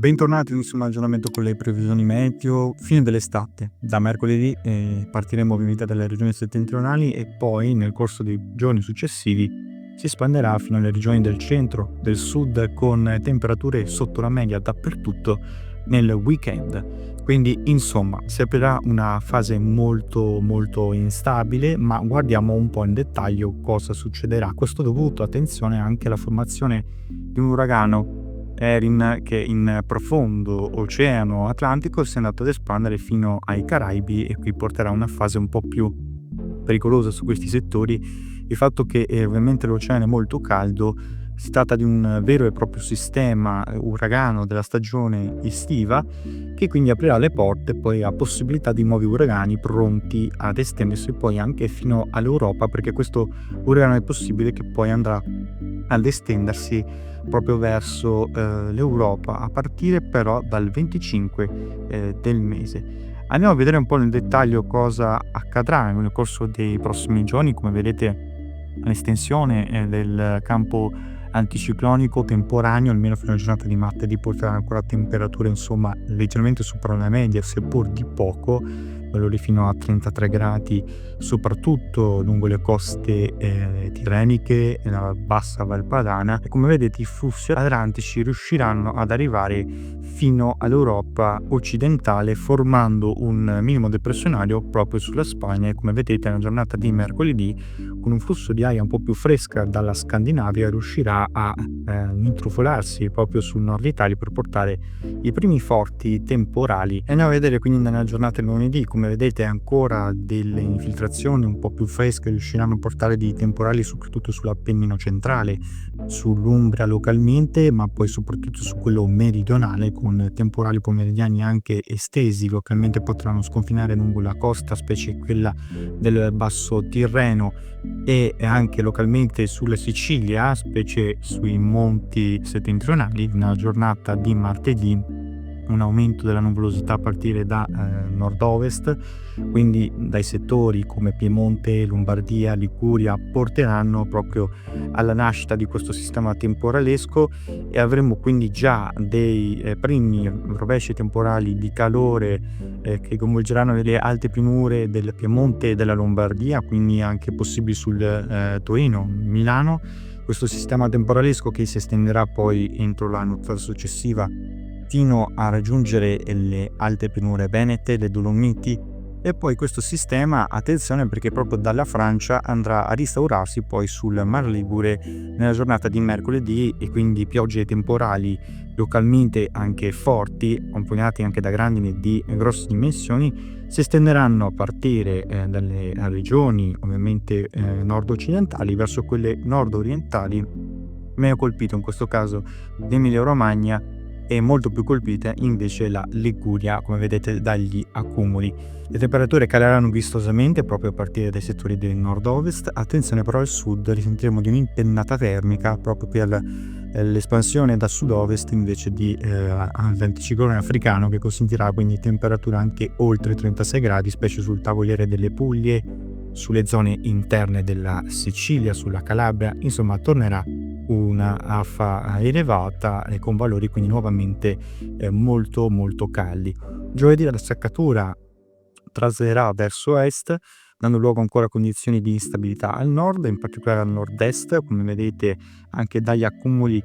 Bentornati in un aggiornamento con le previsioni meteo. Fine dell'estate. Da mercoledì partiremo ovviamente dalle regioni settentrionali e poi nel corso dei giorni successivi si espanderà fino alle regioni del centro, del sud, con temperature sotto la media dappertutto nel weekend. Quindi insomma si aprirà una fase molto molto instabile, ma guardiamo un po' in dettaglio cosa succederà. Questo dovuto, attenzione, anche alla formazione di un uragano Erin che in profondo oceano Atlantico si è andato ad espandere fino ai Caraibi e qui porterà una fase un po' più pericolosa su questi settori. Il fatto che ovviamente l'oceano è molto caldo, si tratta di un vero e proprio sistema uragano della stagione estiva che quindi aprirà le porte poi a possibilità di nuovi uragani pronti ad estendersi poi anche fino all'Europa, perché questo uragano è possibile che poi andrà ad estendersi proprio verso l'Europa a partire però dal 25 del mese. Andiamo a vedere un po' nel dettaglio cosa accadrà nel corso dei prossimi giorni. Come vedete, l'estensione del campo anticiclonico temporaneo almeno fino alla giornata di martedì porterà ancora temperature insomma leggermente sopra la media, seppur di poco, valori fino a 33 gradi soprattutto lungo le coste tirreniche e nella bassa Valpadana, e come vedete i flussi atlantici riusciranno ad arrivare fino all'Europa occidentale formando un minimo depressionario proprio sulla Spagna, e come vedete nella giornata di mercoledì con un flusso di aria un po' più fresca dalla Scandinavia riuscirà a intrufolarsi proprio sul nord Italia per portare i primi forti temporali. E andiamo a vedere quindi nella giornata di lunedì. Come vedete ancora delle infiltrazioni un po' più fresche riusciranno a portare dei temporali soprattutto sull'Appennino centrale, sull'Umbria localmente, ma poi soprattutto su quello meridionale con temporali pomeridiani anche estesi. Localmente potranno sconfinare lungo la costa, specie quella del Basso Tirreno, e anche localmente sulla Sicilia, specie sui monti settentrionali. Nella giornata di martedì un aumento della nuvolosità a partire da nord-ovest, quindi dai settori come Piemonte, Lombardia, Liguria porteranno proprio alla nascita di questo sistema temporalesco, e avremo quindi già dei primi rovesci temporali di calore che coinvolgeranno le alte pianure del Piemonte e della Lombardia, quindi anche possibili sul Torino, Milano. Questo sistema temporalesco che si estenderà poi entro la nottata successiva fino a raggiungere le alte pianure venete, le Dolomiti, e poi questo sistema, attenzione, perché proprio dalla Francia andrà ad instaurarsi poi sul Mar Ligure nella giornata di mercoledì, e quindi piogge temporali localmente anche forti, accompagnati anche da grandini di grosse dimensioni, si estenderanno a partire dalle regioni ovviamente nord-occidentali verso quelle nord-orientali, meno colpito in questo caso l'Emilia Romagna, e molto più colpita invece la Liguria, come vedete dagli accumuli. Le temperature caleranno vistosamente proprio a partire dai settori del nord-ovest. Attenzione però al sud, risentiremo di un'impennata termica proprio per l'espansione da sud-ovest invece dell'anticiclone africano, che consentirà quindi temperature anche oltre 36 gradi, specie sul tavoliere delle Puglie, sulle zone interne della Sicilia, sulla Calabria. Insomma tornerà una affa elevata e con valori quindi nuovamente molto molto caldi. Giovedì la seccatura traserà verso est, dando luogo ancora a condizioni di instabilità al nord, in particolare al nord-est, come vedete anche dagli accumuli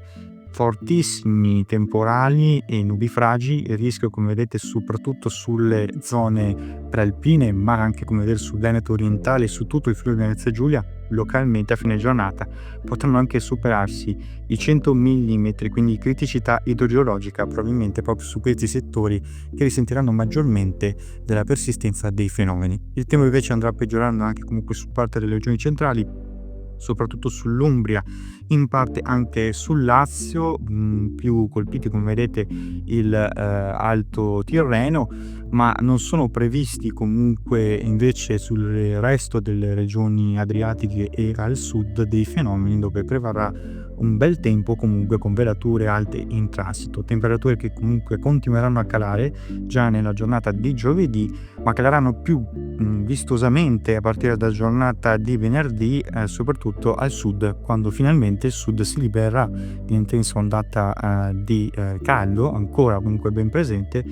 fortissimi temporali e nubifragi. Il rischio, come vedete, soprattutto sulle zone prealpine, ma anche come vedete sul Veneto orientale e su tutto il Friuli Venezia Giulia. Localmente a fine giornata potranno anche superarsi i 100 mm, quindi criticità idrogeologica probabilmente proprio su questi settori che risentiranno maggiormente della persistenza dei fenomeni. Il tempo invece andrà peggiorando anche comunque su parte delle regioni centrali, soprattutto sull'Umbria, in parte anche sul Lazio, più colpiti come vedete il Alto Tirreno, ma non sono previsti comunque invece sul resto delle regioni adriatiche e al sud dei fenomeni dove prevarrà un bel tempo comunque con velature alte in transito, temperature che comunque continueranno a calare già nella giornata di giovedì, ma caleranno più vistosamente a partire dalla giornata di venerdì, soprattutto al sud, quando finalmente il sud si libererà di intensa ondata di caldo, ancora comunque ben presente,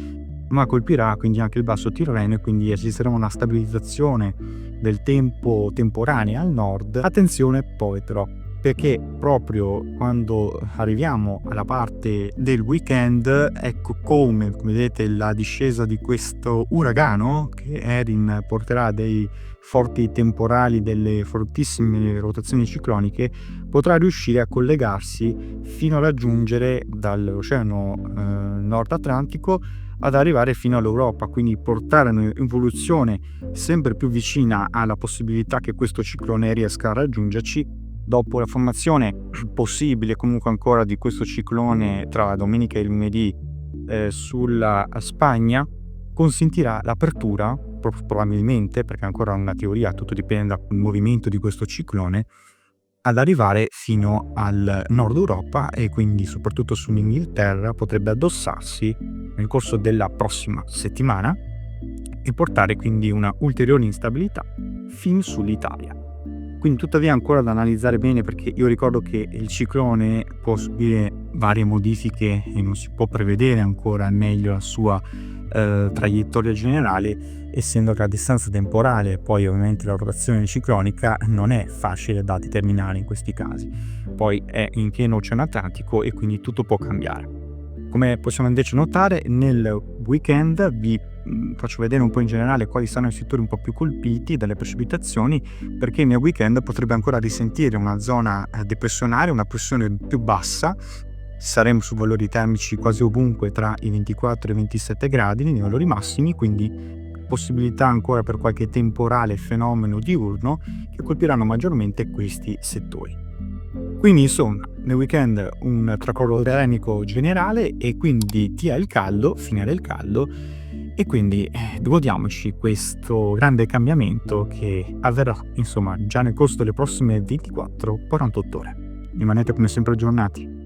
ma colpirà quindi anche il basso Tirreno, e quindi esisterà una stabilizzazione del tempo temporanea al nord. Attenzione poi però, perché proprio quando arriviamo alla parte del weekend, ecco come vedete la discesa di questo uragano che Erin porterà dei forti temporali, delle fortissime rotazioni cicloniche, potrà riuscire a collegarsi fino a raggiungere dall'oceano Nord Atlantico ad arrivare fino all'Europa, quindi portare un'evoluzione sempre più vicina alla possibilità che questo ciclone riesca a raggiungerci. Dopo la formazione possibile comunque ancora di questo ciclone tra domenica e lunedì sulla Spagna, consentirà l'apertura, probabilmente, perché ancora una teoria, tutto dipende dal movimento di questo ciclone, ad arrivare fino al nord Europa, e quindi soprattutto sull'Inghilterra potrebbe addossarsi nel corso della prossima settimana e portare quindi una ulteriore instabilità fin sull'Italia. Quindi tuttavia ancora da analizzare bene, perché io ricordo che il ciclone può subire varie modifiche e non si può prevedere ancora al meglio la sua traiettoria generale, essendo che la distanza temporale, poi ovviamente la rotazione ciclonica, non è facile da determinare in questi casi. Poi è in pieno oceano Atlantico e quindi tutto può cambiare. Come possiamo invece notare, nel weekend vi faccio vedere un po' in generale quali saranno i settori un po' più colpiti dalle precipitazioni, perché nel weekend potrebbe ancora risentire una zona depressionaria, una pressione più bassa. Saremo su valori termici quasi ovunque tra i 24 e i 27 gradi nei valori massimi, quindi possibilità ancora per qualche temporale fenomeno diurno che colpiranno maggiormente questi settori. Quindi insomma nel weekend un tracollo termico generale, e quindi dia il caldo, fine del caldo, e quindi godiamoci questo grande cambiamento che avverrà insomma già nel corso delle prossime 24-48 ore. Rimanete come sempre aggiornati.